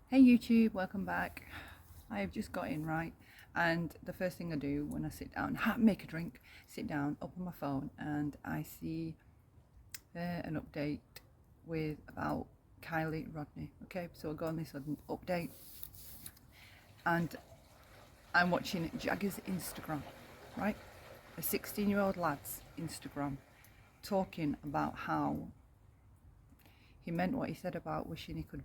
Hey YouTube, welcome back. I have just got in, right? And the first thing I do when I sit down, make a drink, sit down, open my phone, and I see an update with about Kylie Rodney. Okay, so I go on this update, and I'm watching Jagger's Instagram, right? A 16-year-old lad's Instagram, talking about how he meant what he said about wishing he could,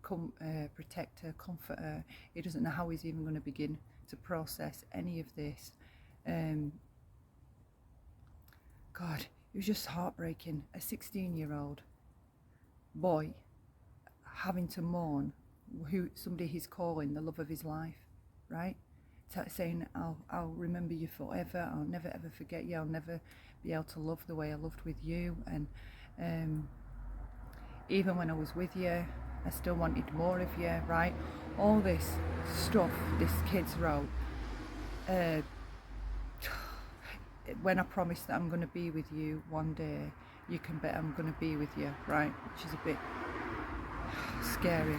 come protect her, comfort her. He doesn't know how he's even going to begin to process any of this. God, it was just heartbreaking. A 16-year-old boy having to mourn somebody he's calling the love of his life, right? Saying, I'll remember you forever. I'll never ever forget you. I'll never be able to love the way I loved with you. And even when I was with you, I still wanted more of you, right? All this stuff this kid's wrote. When I promise that I'm going to be with you one day, you can bet I'm going to be with you, right? Which is a bit scary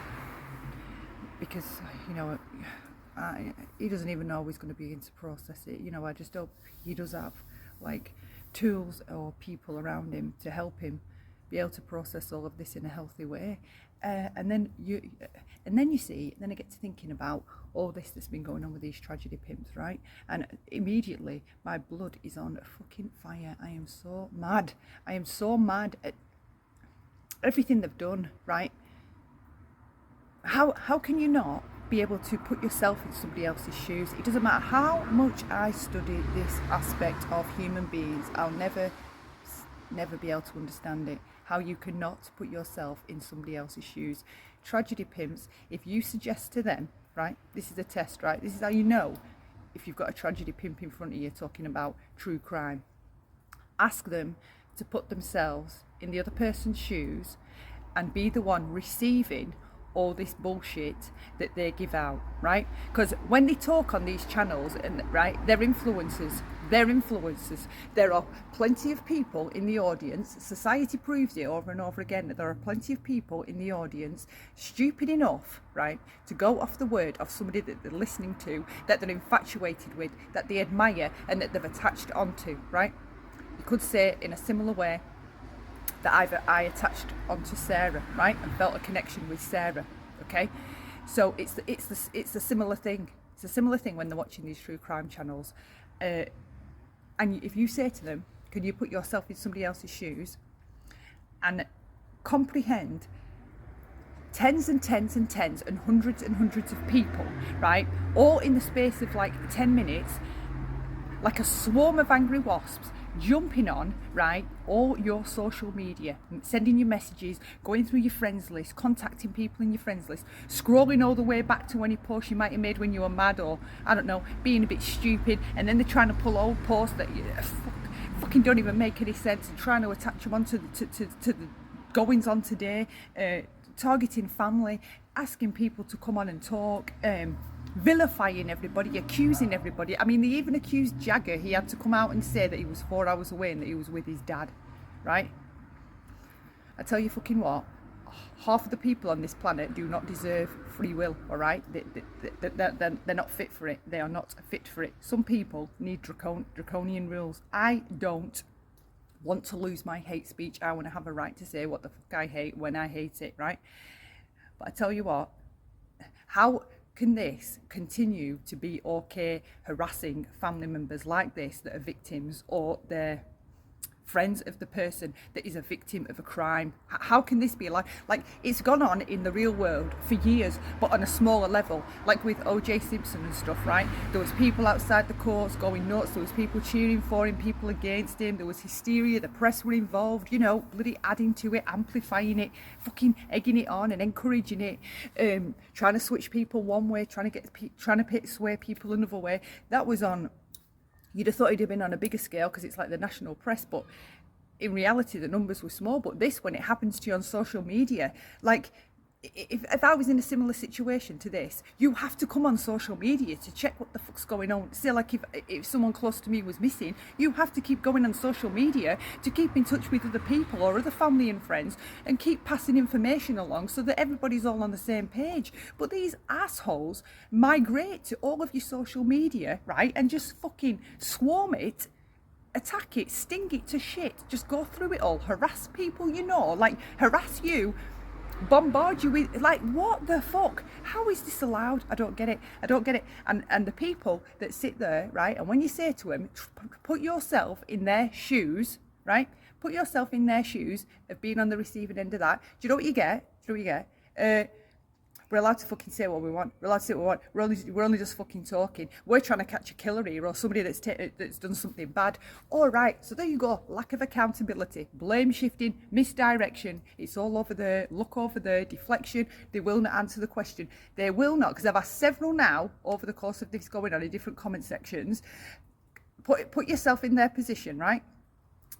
because, he doesn't even know he's going to begin to process it. I just hope he does have like tools or people around him to help him be able to process all of this in a healthy way. And then I get to thinking about all this that's been going on with these tragedy pimps, right? And immediately my blood is on fucking fire. I am so mad. I am so mad at everything they've done, right? How can you not be able to put yourself in somebody else's shoes? It doesn't matter how much I study this aspect of human beings, I'll never be able to understand it. How you cannot put yourself in somebody else's shoes. Tragedy pimps, if you suggest to them, right, this is a test, right, this is how you know if you've got a tragedy pimp in front of you talking about true crime. Ask them to put themselves in the other person's shoes and be the one receiving all this bullshit that they give out, right? Because when they talk on these channels, and right, they're influencers. There are plenty of people in the audience. Society proves it over and over again that there are plenty of people in the audience stupid enough, right, to go off the word of somebody that they're listening to, that they're infatuated with, that they admire, and that they've attached onto, right? You could say in a similar way that I attached onto Sarah, right, and felt a connection with Sarah. Okay, so it's a similar thing. It's a similar thing when they're watching these true crime channels, and if you say to them, "Can you put yourself in somebody else's shoes?" and comprehend tens and tens and tens and hundreds of people, right, all in the space of like 10 minutes, like a swarm of angry wasps, jumping on, right, all your social media, sending you messages, going through your friends list, contacting people in your friends list, scrolling all the way back to any post you might have made when you were mad, or I don't know, being a bit stupid, and then they're trying to pull old posts that fucking don't even make any sense, and trying to attach them onto the goings on today, targeting family, asking people to come on and talk, vilifying everybody, accusing everybody. I mean, they even accused Jagger. He had to come out and say that he was 4 hours away and that he was with his dad, right? I tell you fucking what, half of the people on this planet do not deserve free will, all right? They're not fit for it. They are not fit for it. Some people need draconian rules. I don't want to lose my hate speech. I want to have a right to say what the fuck I hate when I hate it, right? But I tell you what, how can this continue to be okay, harassing family members like this that are victims, or they're friends of the person that is a victim of a crime? How can this be alive? Like, it's gone on in the real world for years, but on a smaller level, like with OJ Simpson and stuff, right? There was people outside the courts going nuts, there was people cheering for him, people against him, there was hysteria, the press were involved, bloody adding to it, amplifying it, fucking egging it on and encouraging it, trying to switch people one way, trying to sway people another way. That was on, you'd have thought it'd have been on a bigger scale because it's like the national press, but in reality the numbers were small. But this, when it happens to you on social media, like, if I was in a similar situation to this, you have to come on social media to check what the fuck's going on. Say, like, if someone close to me was missing, you have to keep going on social media to keep in touch with other people or other family and friends and keep passing information along so that everybody's all on the same page. But these assholes migrate to all of your social media, right, and just fucking swarm it, attack it, sting it to shit, just go through it all, harass people, you know, like harass you, bombard you with, like, what the fuck? How is this allowed? I don't get it. And the people that sit there, right, and when you say to them, put yourself in their shoes, right, put yourself in their shoes of being on the receiving end of that, do you know what you get? We're allowed to fucking say what we want. We're allowed to say what we want. We're only just fucking talking. We're trying to catch a killer here or somebody that's done something bad. All right, so there you go. Lack of accountability, blame shifting, misdirection. It's all over there. Look over there. Deflection. They will not answer the question. They will not, because I've asked several now over the course of this going on in different comment sections. Put yourself in their position, right?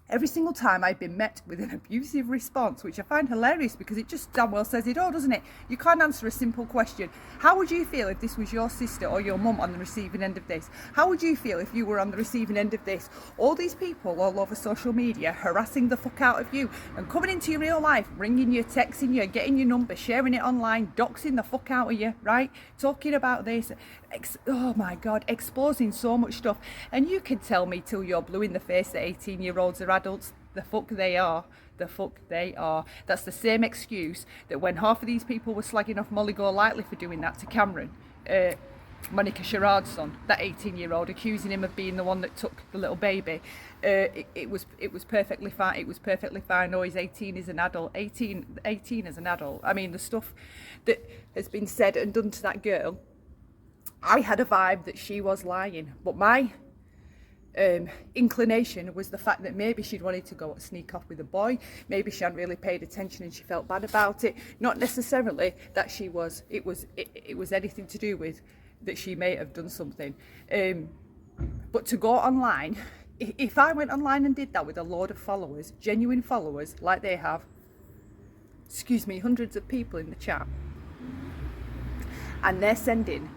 Every single time I've been met with an abusive response, which I find hilarious because it just damn well says it all, doesn't it? You can't answer a simple question. How would you feel if this was your sister or your mum on the receiving end of this? How would you feel if you were on the receiving end of this? All these people all over social media harassing the fuck out of you and coming into your real life, ringing you, texting you, getting your number, sharing it online, doxing the fuck out of you, right? Talking about this, oh my God, exposing so much stuff. And you can tell me till you're blue in the face that 18-year-olds are adults. The fuck they are. The fuck they are. That's the same excuse that when half of these people were slagging off Molly Golightly for doing that to Cameron, Monica Sherard's son, that 18-year-old, accusing him of being the one that took the little baby. It was perfectly fine. It was perfectly fine. Oh, he's 18 as an adult. 18 as an adult. I mean, the stuff that has been said and done to that girl, I had a vibe that she was lying, but my inclination was the fact that maybe she'd wanted to go sneak off with a boy, maybe she hadn't really paid attention and she felt bad about it, not necessarily that it was anything to do with that she may have done something, but to go online, if I went online and did that with a load of followers, genuine followers like they have, hundreds of people in the chat, and they're sending,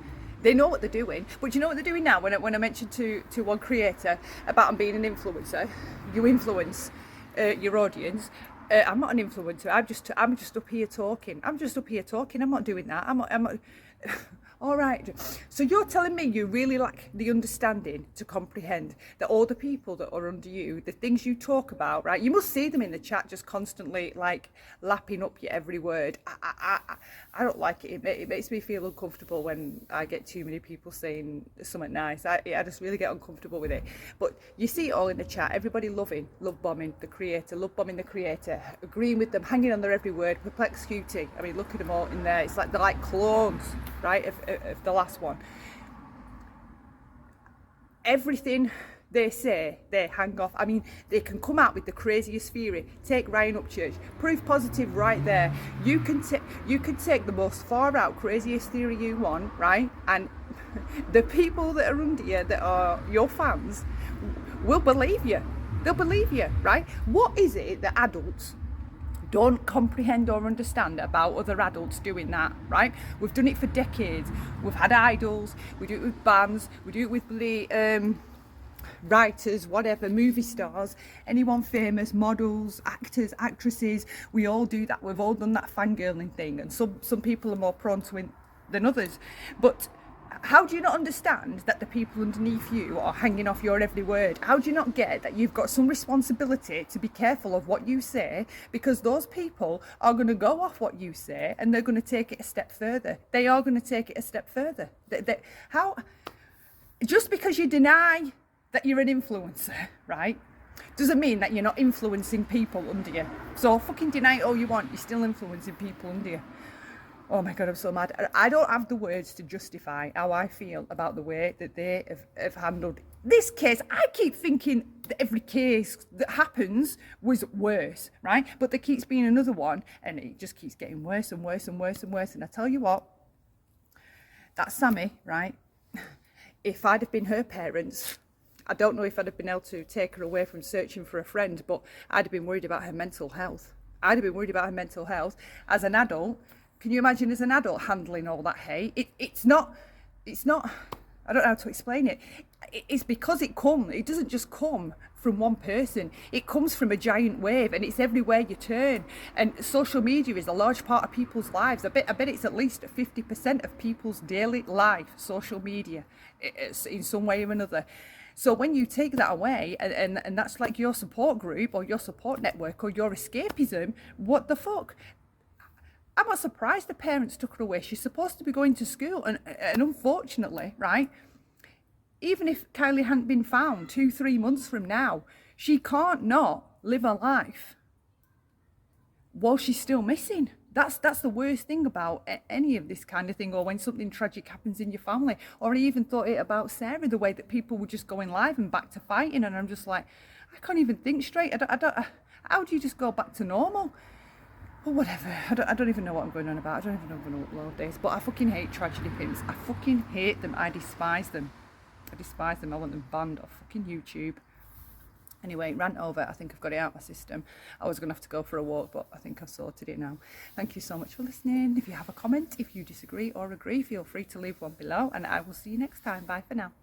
they know what they're doing. But you know what they're doing now? When I mentioned to one creator about them being an influencer, you influence your audience. I'm not an influencer. I'm just up here talking. I'm not doing that. I'm not. All right. So you're telling me you really lack the understanding to comprehend that all the people that are under you, the things you talk about, right? You must see them in the chat just constantly like lapping up your every word. I don't like it. It makes me feel uncomfortable when I get too many people saying something nice. I just really get uncomfortable with it. But you see it all in the chat. Everybody love bombing the creator, agreeing with them, hanging on their every word, perplexity. I mean, look at them all in there. It's like they're like clones, right, of the last one. Everything they say, they hang off. I mean, they can come out with the craziest theory. Take Ryan Upchurch, proof positive right there. You can take the most far out, craziest theory you want, right? And the people that are under you, that are your fans, will believe you. They'll believe you, right? What is it that adults don't comprehend or understand about other adults doing that, right? We've done it for decades. We've had idols, we do it with bands, we do it with writers, whatever, movie stars, anyone famous, models, actors, actresses. We all do that. We've all done that fangirling thing, and some people are more prone to it than others. But how do you not understand that the people underneath you are hanging off your every word? How do you not get that you've got some responsibility to be careful of what you say, because those people are going to go off what you say and they're going to take it a step further. They are going to take it a step further. How? Just because you deny that you're an influencer, right, doesn't mean that you're not influencing people under you. So fucking deny it all you want, you're still influencing people under you. Oh my God, I'm so mad. I don't have the words to justify how I feel about the way that they have handled this case. I keep thinking that every case that happens was worse, right? But there keeps being another one and it just keeps getting worse and worse and worse and worse. And I tell you what, that Sammy, right, if I'd have been her parents, I don't know if I'd have been able to take her away from searching for a friend, but I'd have been worried about her mental health. As an adult, Can you imagine as an adult handling all that hate? It's not, I don't know how to explain it. It's because it doesn't just come from one person. It comes from a giant wave, and it's everywhere you turn. And social media is a large part of people's lives. I bet it's at least 50% of people's daily life, social media, it's in some way or another. So when you take that away, and that's like your support group or your support network or your escapism, what the fuck? I'm not surprised the parents took her away. She's supposed to be going to school, and unfortunately, right, even if Kylie hadn't been found 2-3 months from now, she can't not live her life while she's still missing. That's the worst thing about any of this kind of thing, or when something tragic happens in your family. Or I even thought it about Sarah, the way that people were just going live and back to fighting, and I'm just like, I can't even think straight. I don't, how do you just go back to normal? Or whatever. I don't even know what I'm going on about. I don't even know when to upload this. But I fucking hate tragedy pimps. I fucking hate them. I despise them. I want them banned off fucking YouTube. Anyway, rant over. I think I've got it out of my system. I was going to have to go for a walk, but I think I've sorted it now. Thank you so much for listening. If you have a comment, if you disagree or agree, feel free to leave one below, and I will see you next time. Bye for now.